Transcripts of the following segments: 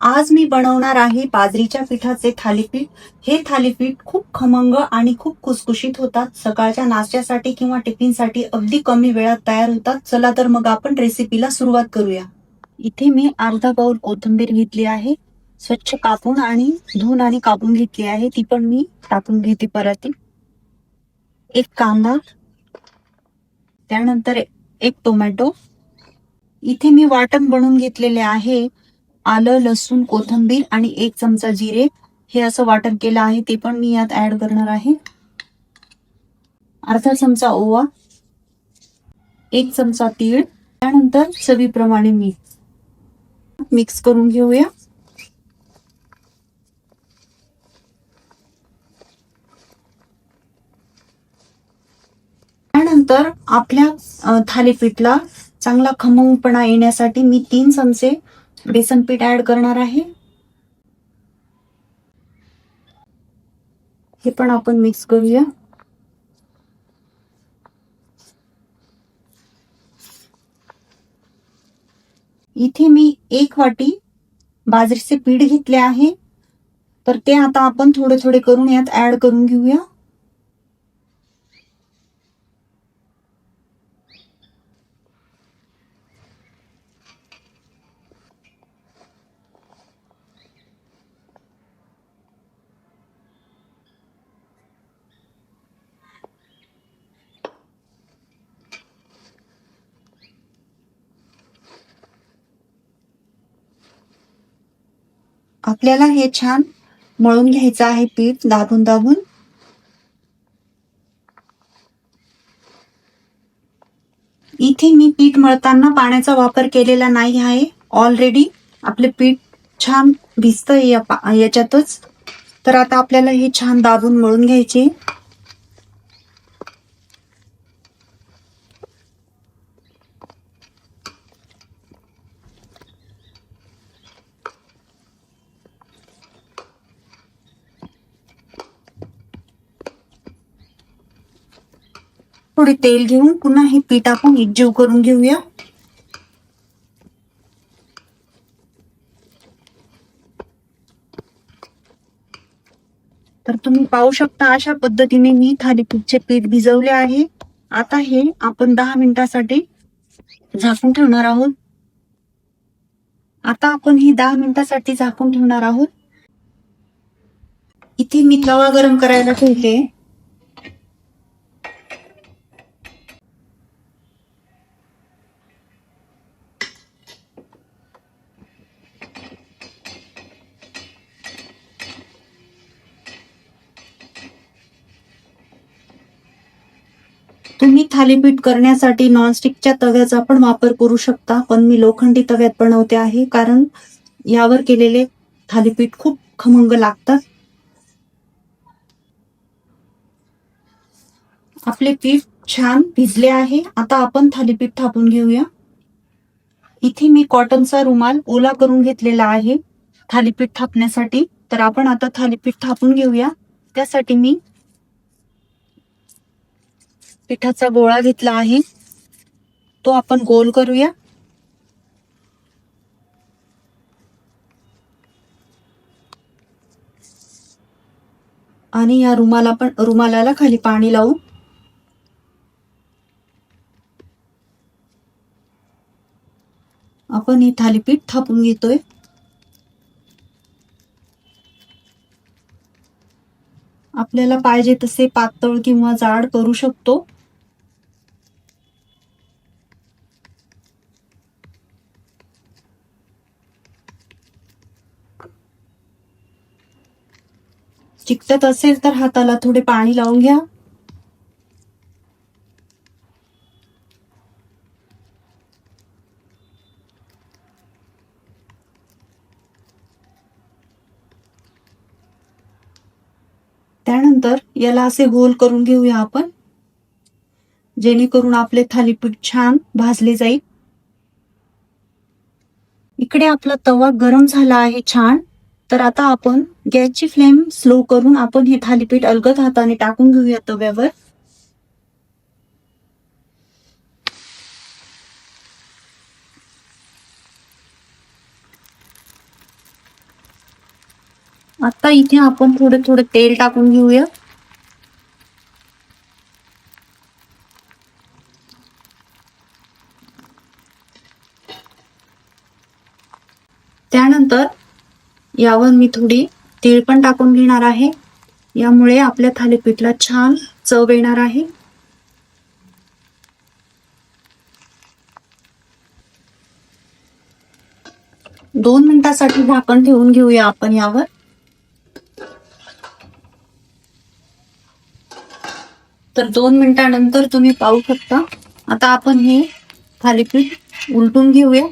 आज मी बनवणार आहे बाजरीच्या पिठाचे थालीपीठ. हे थालीपीठ खूप खमंग आणि खूप खुसखुशीत होतात. सकाळच्या नाश्त्यासाठी किंवा टिफिनसाठी अगदी कमी वेळात तयार होतात. चला तर मग आपण रेसिपीला सुरुवात करूया. इथे मी अर्धा बाउल कोथिंबीर घेतली आहे. स्वच्छ कापून आणि धुवून आणि कापून घेतली आहे. ती पण मी टाकून घेते परातीत. एक कांदा, त्यानंतर एक टोमॅटो. इथे मी वाटण बनवून घेतलेले आहे. आलं, लसूण, कोथिंबीर आणि 1 चमचा जिरे हे असं वाटण केलं आहे. ते पण मी यात ऍड करणार आहे. अर्धा चमचा ओवा, 1 चमचा तीळ, त्यानंतर चवीप्रमाणे मीठ मिक्स करून घेऊया. त्यानंतर आपल्या थालीपीठला चांगला खमंगपणा येण्यासाठी मी 3 चमचे बेसन पीठ ऍड करणार आहे. हे पण आपण मिक्स करूया. इथे मी 1 वाटी बाजरीचे पीठ घेतले आहे. तर ते आता आपण थोडे थोडे करून यात ऍड करून घेऊया. आपल्याला हे छान मळून घ्यायचं आहे पीठ दाबून दाबून. इथे मी पीठ मळताना पाण्याचा वापर केलेला नाही आहे. ऑलरेडी आपले पीठ छान भिजतंय याच्यातच. तर आता आपल्याला हे छान दाबून मळून घ्यायचे. थोडे तेल घेऊन पुन्हा हे पीठ आपण एकजीव करून घेऊया. तर तुम्ही पाहू शकता अशा पद्धतीने मी थालीपीठचे पीठ भिजवले आहे. आता हे आपण 10 मिनिटासाठी झाकून ठेवणार आहोत. आता आपण ही 10 मिनिटासाठी झाकून ठेवणार आहोत. इथे मी तवा गरम करायला ठेवते. तुम्ही थालीपीठ करण्यासाठी नॉनस्टिकच्या तव्याचा पण वापर करू शकता, पण मी लोखंडी तव्यात बनवते आहे कारण यावर केलेले थालीपीठ खूप खमंग लागतात. आपले पीठ छान भिजले आहे. आता आपण थालीपीठ थापून घेऊया. इथे मी कॉटनचा रुमाल ओला करून घेतलेला आहे थालीपीठ थापण्यासाठी. तर आपण आता थालीपीठ थापून घेऊया. त्यासाठी मी पिठाचा गोळा घेतला आहे. तो आपण गोल करूया. आणि या रुमालाला खाली पाणी लावून आपण हे थालीपीठ थापून घेतोय. आपल्याला पाहिजे तसे पातळ किंवा जाड करू शकतो. चिकटत असेल तर हाताला थोडे पाणी लावून घ्या. त्यानंतर याला असे होल करून घेऊया आपण, जेणेकरून आपले थालीपीठ छान भाजले जाईल. इकडे आपला तवा गरम झाला आहे छान. तर आता आपण गॅसची फ्लेम स्लो करून आपण हे थालीपीठ अलगद हाताने टाकून घेऊया तव्यावर. आता इथे आपण थोडं थोडं तेल टाकून घेऊया. त्यानंतर यावर मी थोडी तीळ पण टाकून घेणार आहे. यामुळे आपल्या थालीपीठला छान चव येणार आहे. 2 मिनिटांसाठी झाकण ठेवून घेऊया आपण यावर. तर 2 मिनिटांनंतर तुम्ही पाहू शकता. आता आपण हे थालीपीठ उलटून घेऊया.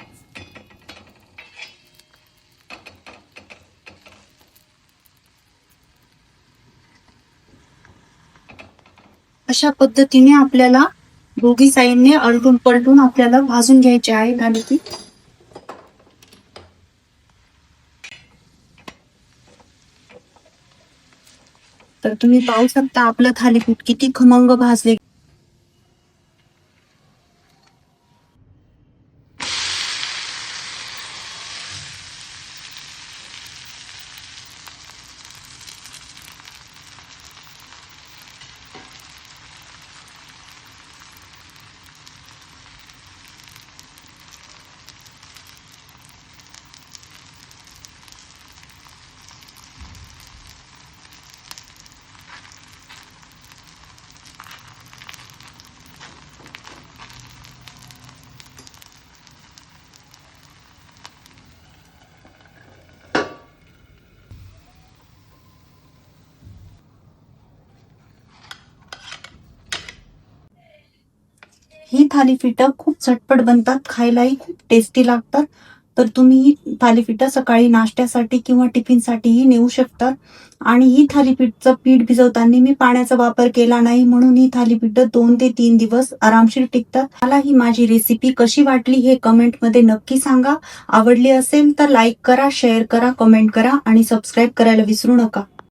अशा पद्धतीने आपल्याला दोघी साईडने आलटून पलटून आपल्याला भाजून घ्यायचे आहे थालीपीठ. तर तुम्ही पाहू शकता आपलं थालीपीठ किती खमंग भाजले. ही थालीपीठं खूप झटपट बनतात, खायलाही खूप टेस्टी लागतात. तर तुम्ही ही थालीपीठं सकाळी नाश्त्यासाठी किंवा टिफिनसाठीही नेऊ शकता. आणि ही थालीपीठचं पीठ भिजवताना मी पाण्याचा वापर केला नाही, म्हणून ही थालीपीठं 2 ते 3 दिवस आरामशीर टिकतात. मला ही माझी रेसिपी कशी वाटली हे कमेंटमध्ये नक्की सांगा. आवडली असेल तर लाईक करा, शेअर करा, कमेंट करा आणि सबस्क्राईब करायला विसरू नका.